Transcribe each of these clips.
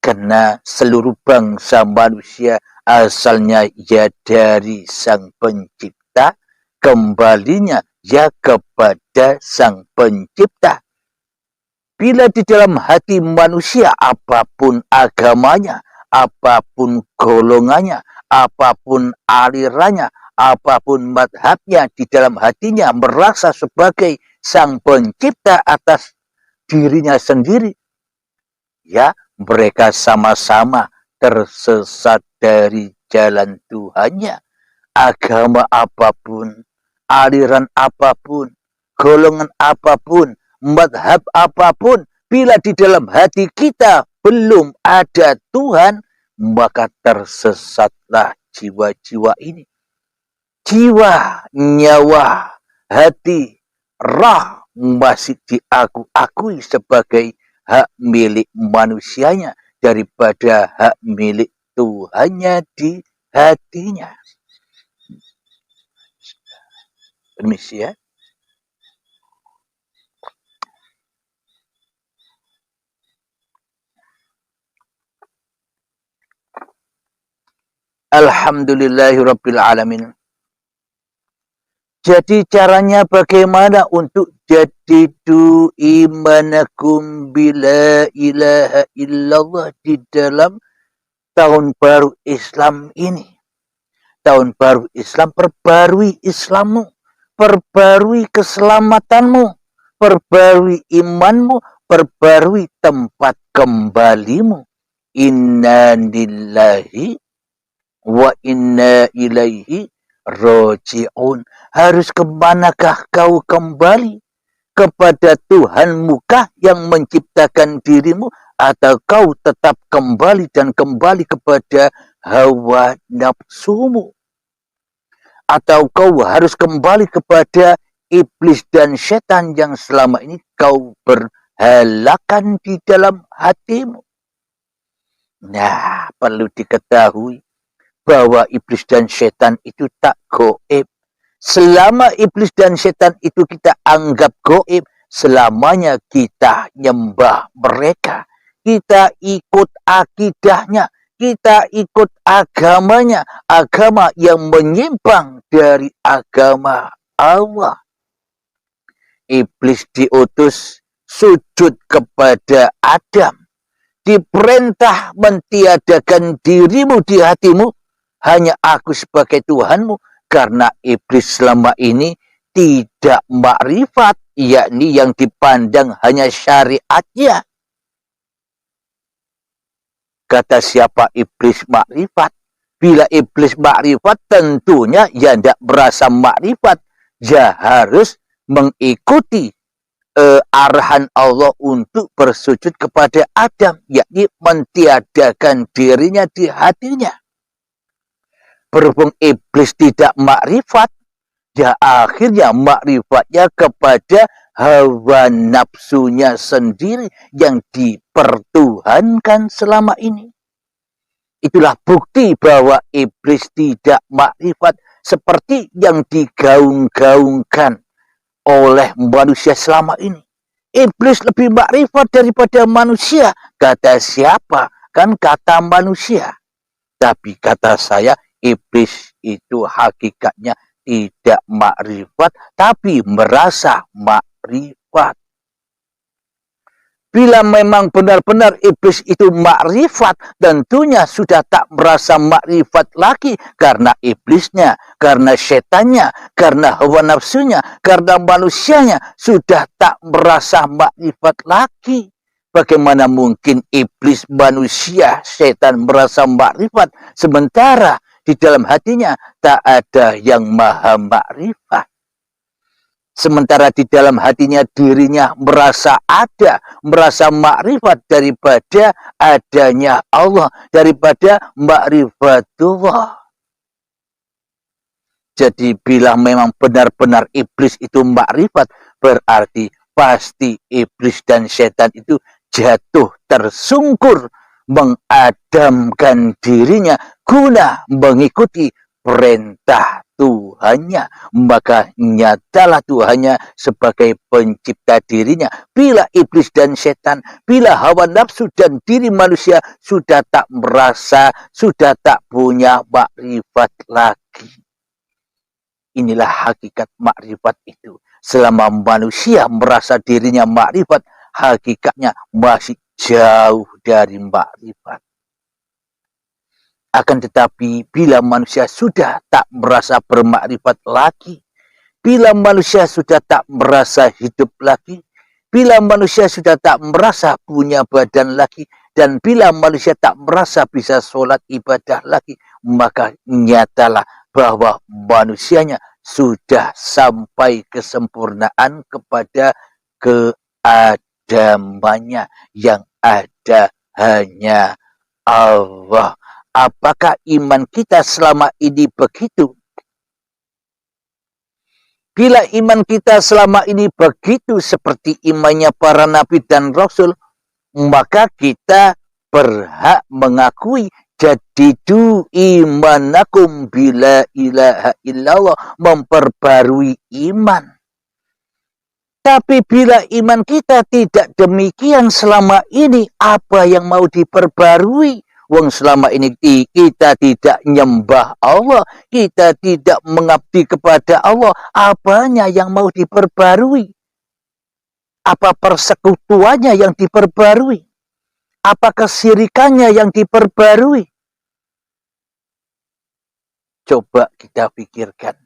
Karena seluruh bangsa manusia asalnya ya dari Sang Pencipta, kembalinya ya kepada Sang Pencipta. Bila di dalam hati manusia apapun agamanya, apapun golongannya, apapun alirannya, apapun madhabnya, di dalam hatinya merasa sebagai Sang Pencipta atas dirinya sendiri, ya mereka sama-sama tersesat dari jalan Tuhannya. Agama apapun, aliran apapun, golongan apapun, madhab apapun, bila di dalam hati kita belum ada Tuhan, maka tersesatlah jiwa-jiwa ini. Jiwa, nyawa, hati, roh masih diakui sebagai hak milik manusianya daripada hak milik Tuhannya di hatinya. Permisi ya. Alhamdulillahirabbil alamin. Jadi caranya bagaimana untuk jadidu imanakum bila ilaha illallah di dalam tahun baru Islam ini. Tahun baru Islam, perbarui Islammu, perbarui keselamatanmu, perbarui imanmu, perbarui tempat kembalimu. Inna lillahi wa inna ilaihi roji'un. Harus kemanakah kau kembali? Kepada Tuhanmu-kah yang menciptakan dirimu, atau kau tetap kembali dan kembali kepada hawa nafsumu? Atau kau harus kembali kepada iblis dan setan yang selama ini kau berhalakan di dalam hatimu? Nah, perlu diketahui bahwa iblis dan setan itu tak goib. Selama iblis dan setan itu kita anggap goib, selamanya kita nyembah mereka. Kita ikut akidahnya, kita ikut agamanya, agama yang menyimpang dari agama Allah. Iblis diutus sujud kepada Adam, diperintah mentiadakan dirimu di hatimu, hanya aku sebagai Tuhanmu, karena iblis selama ini tidak makrifat, yakni yang dipandang hanya syariatnya. Kata siapa iblis makrifat? Bila iblis makrifat tentunya ya tidak berasa makrifat. Ya harus mengikuti arahan Allah untuk bersujud kepada Adam, yakni mentiadakan dirinya di hatinya. Berhubung iblis tidak makrifat, ya akhirnya makrifatnya kepada hawa nafsunya sendiri yang dipertuhankan selama ini. Itulah bukti bahwa iblis tidak makrifat seperti yang digaung-gaungkan oleh manusia selama ini. Iblis lebih makrifat daripada manusia. Kata siapa? Kan kata manusia. Tapi kata saya, iblis itu hakikatnya tidak makrifat, tapi merasa makrifat. Bila memang benar-benar iblis itu makrifat, tentunya sudah tak merasa makrifat lagi karena iblisnya, karena setannya, karena hawa nafsunya, karena manusianya sudah tak merasa makrifat lagi. Bagaimana mungkin iblis, manusia, setan merasa makrifat sementara di dalam hatinya tak ada yang maha makrifat? Sementara di dalam hatinya dirinya merasa ada, merasa makrifat daripada adanya Allah, daripada makrifatullah. Jadi bila memang benar-benar iblis itu makrifat, berarti pasti iblis dan setan itu jatuh tersungkur mengadamkan dirinya guna mengikuti perintah Tuhannya, maka nyatalah Tuhannya sebagai pencipta dirinya. Bila iblis dan setan, bila hawa nafsu dan diri manusia sudah tak merasa, sudah tak punya makrifat lagi. Inilah hakikat makrifat itu. Selama manusia merasa dirinya makrifat, hakikatnya masih jauh dari makrifat. Akan tetapi bila manusia sudah tak merasa bermakrifat lagi, bila manusia sudah tak merasa hidup lagi, bila manusia sudah tak merasa punya badan lagi, dan bila manusia tak merasa bisa sholat ibadah lagi, maka nyatalah bahwa manusianya sudah sampai kesempurnaan kepada keadamannya, yang ada hanya Allah. Apakah iman kita selama ini begitu? Bila iman kita selama ini begitu seperti imannya para nabi dan rasul, maka kita berhak mengakui jadidu imanakum bila ilaha illallah, memperbarui iman. Tapi bila iman kita tidak demikian selama ini, apa yang mau diperbarui? Wong selama ini kita tidak nyembah Allah, kita tidak mengabdi kepada Allah. Apanya yang mau diperbarui? Apa persekutuannya yang diperbarui? Apa kesirikannya yang diperbarui? Coba kita pikirkan.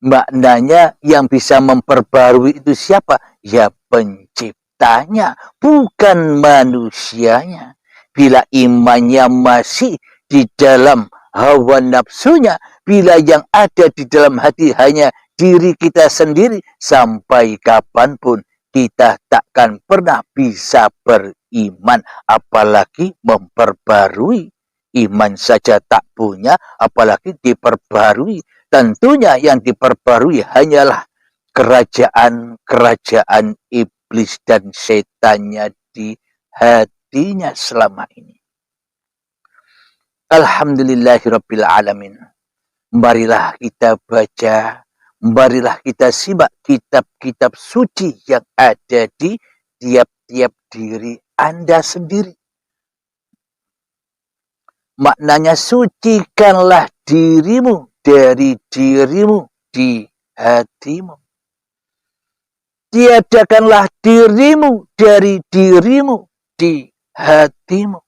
Maknanya yang bisa memperbarui itu siapa? Ya penciptanya, bukan manusianya. Bila imannya masih di dalam hawa nafsunya, bila yang ada di dalam hati hanya diri kita sendiri, sampai kapanpun kita takkan pernah bisa beriman, apalagi memperbarui. Iman saja tak punya, apalagi diperbarui. Tentunya yang diperbarui hanyalah kerajaan-kerajaan iblis dan setannya di hatinya selama ini. Alhamdulillahirabbil alamin. Marilah kita baca, marilah kita simak kitab-kitab suci yang ada di tiap-tiap diri Anda sendiri. Maknanya sucikanlah dirimu dari dirimu di hatimu. Tiadakanlah dirimu dari dirimu di hatimu.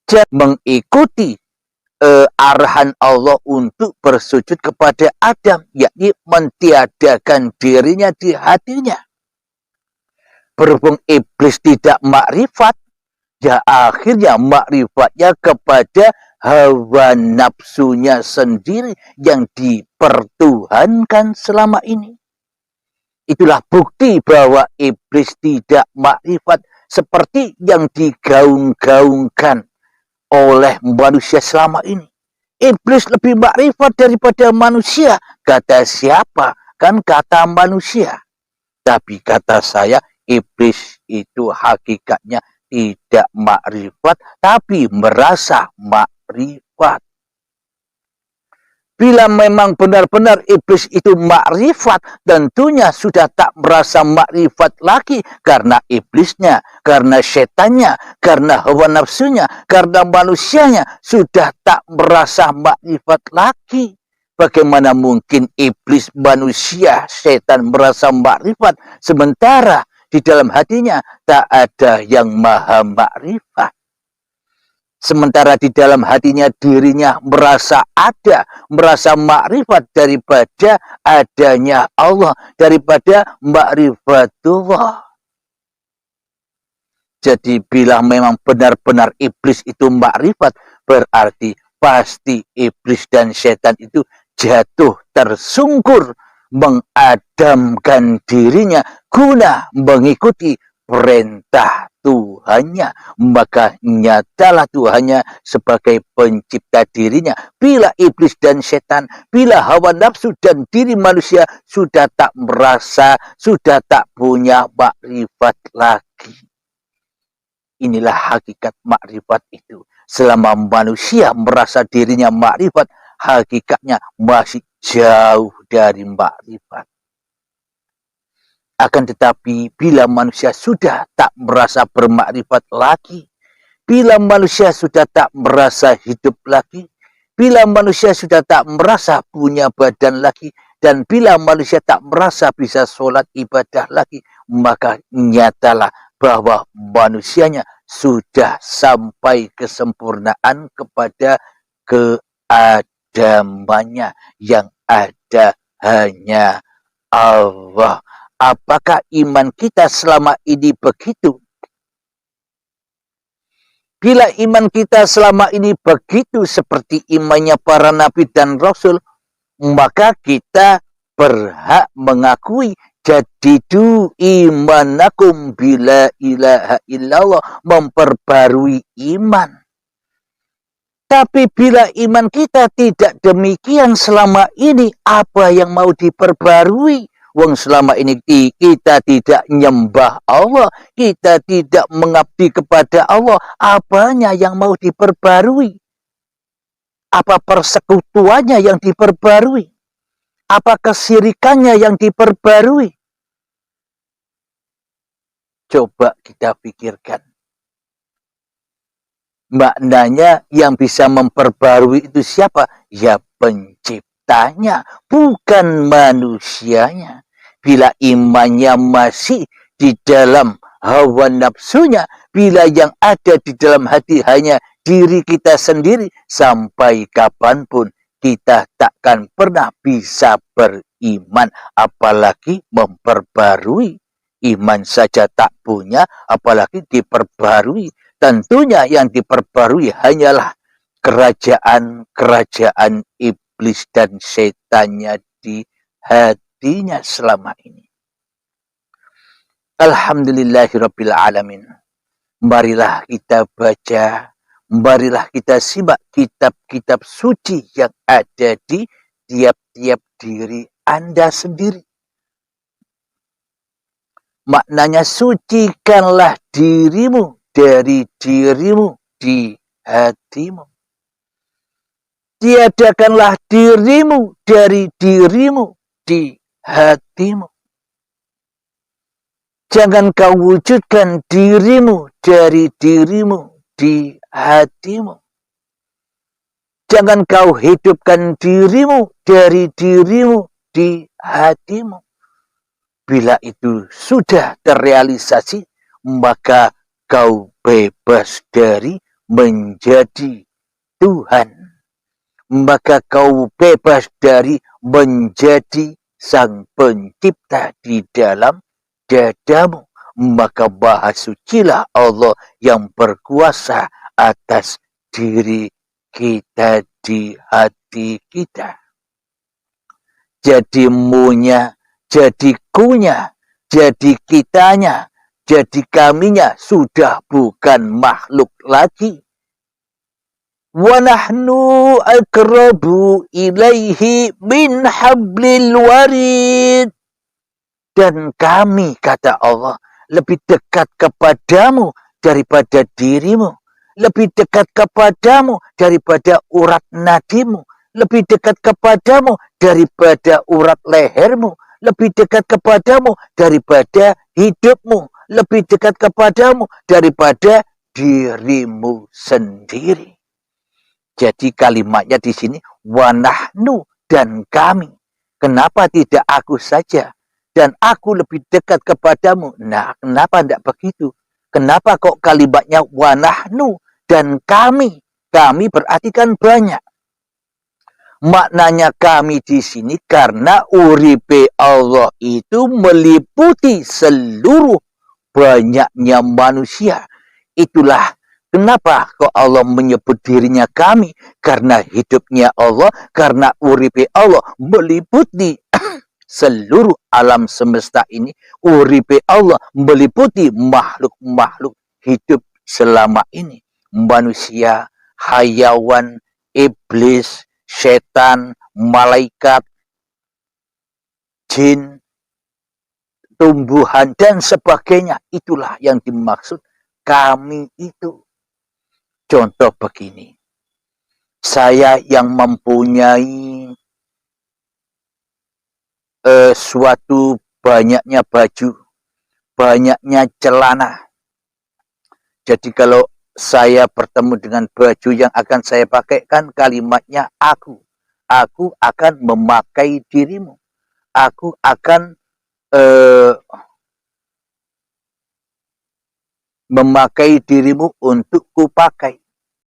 Jangan mengikuti arahan Allah untuk bersujud kepada Adam, yakni mentiadakan dirinya di hatinya. Berhubung iblis tidak makrifat, ya akhirnya makrifatnya kepada hawa nafsunya sendiri yang dipertuhankan selama ini. Itulah bukti bahwa iblis tidak makrifat seperti yang digaung-gaungkan oleh manusia selama ini. Iblis lebih makrifat daripada manusia. Kata siapa? Kan kata manusia. Tapi kata saya, iblis itu hakikatnya tidak makrifat, tapi merasa makrifat. Bila memang benar-benar iblis itu makrifat, tentunya sudah tak merasa makrifat lagi karena iblisnya, karena setannya, karena hawa nafsunya, karena manusianya sudah tak merasa makrifat lagi. Bagaimana mungkin iblis, manusia, setan merasa makrifat sementara di dalam hatinya tak ada yang maha makrifat? Sementara di dalam hatinya dirinya merasa ada, merasa makrifat daripada adanya Allah, daripada makrifatullah. Jadi bila memang benar-benar iblis itu makrifat, berarti pasti iblis dan setan itu jatuh tersungkur mengadamkan dirinya guna mengikuti perintah Tuhannya, maka nyatalah Tuhannya sebagai pencipta dirinya. Bila iblis dan setan, bila hawa nafsu dan diri manusia sudah tak merasa, sudah tak punya makrifat lagi. Inilah hakikat makrifat itu. selama manusia merasa dirinya makrifat, hakikatnya masih jauh dari makrifat. Akan tetapi bila manusia sudah tak merasa bermakrifat lagi, bila manusia sudah tak merasa hidup lagi, bila manusia sudah tak merasa punya badan lagi, dan bila manusia tak merasa bisa sholat ibadah lagi, maka nyatalah bahwa manusianya sudah sampai kesempurnaan kepada keadamannya, yang ada hanya Allah. Apakah iman kita selama ini begitu? Bila iman kita selama ini begitu seperti imannya para nabi dan rasul, maka kita berhak mengakui jadidu imanakum bila ilaha illallah, memperbarui iman. Tapi bila iman kita tidak demikian selama ini, apa yang mau diperbarui? Wong selama ini kita tidak nyembah Allah, kita tidak mengabdi kepada Allah, apanya yang mau diperbarui? Apa persekutuannya yang diperbarui? Apa kesirikannya yang diperbarui? Coba kita pikirkan. Maknanya yang bisa memperbarui itu siapa? Ya penciptanya, bukan manusianya. Bila imannya masih di dalam hawa nafsunya, bila yang ada di dalam hati hanya diri kita sendiri, sampai kapanpun kita takkan pernah bisa beriman, apalagi memperbarui. Iman saja tak punya, apalagi diperbarui. Tentunya yang diperbarui hanyalah kerajaan-kerajaan iblis dan setannya di hatinya selama ini. Alhamdulillahirabbil alamin. Marilah kita baca, marilah kita simak kitab-kitab suci yang ada di tiap-tiap diri Anda sendiri. Maknanya sucikanlah dirimu dari dirimu di hatimu. Tiadakanlah dirimu dari dirimu di hatimu. Jangan kau wujudkan dirimu dari dirimu di hatimu. Jangan kau hidupkan dirimu dari dirimu di hatimu. Bila itu sudah terrealisasi, maka kau bebas dari menjadi Tuhan. Maka kau bebas dari menjadi Sang Pencipta di dalam dadamu. Maka Maha Sucilah Allah yang berkuasa atas diri kita di hati kita. Jadi munya, jadi kunya, jadi kitanya, jadi kaminya sudah bukan makhluk lagi. Wa nahnu aqrabu ilaihi min hablil warid. Dan kami, kata Allah, lebih dekat kepadamu daripada dirimu. Lebih dekat kepadamu daripada urat nadimu. Lebih dekat kepadamu daripada urat lehermu. Lebih dekat kepadamu daripada hidupmu. Lebih dekat kepadamu daripada dirimu sendiri. Jadi kalimatnya di sini wanahnu, dan kami. Kenapa tidak aku saja? Dan aku lebih dekat kepadamu. Nah, kenapa tidak begitu? Kenapa kok kalimatnya wanahnu dan kami? Kami berarti kan banyak. Maknanya kami di sini karena uripe Allah itu meliputi seluruh banyaknya manusia. Itulah kenapa kok Allah menyebut dirinya kami. Karena hidupnya Allah, karena uripe Allah meliputi seluruh alam semesta ini. Uripe Allah meliputi makhluk-makhluk hidup selama ini. Manusia, hayawan, iblis, setan, malaikat, jin, tumbuhan, dan sebagainya. Itulah yang dimaksud kami itu. Contoh begini, saya yang mempunyai suatu banyaknya baju, banyaknya celana. Jadi kalau saya bertemu dengan baju yang akan saya pakai, kan kalimatnya aku. Aku akan memakai dirimu. Aku akan memakai dirimu untuk kupakai.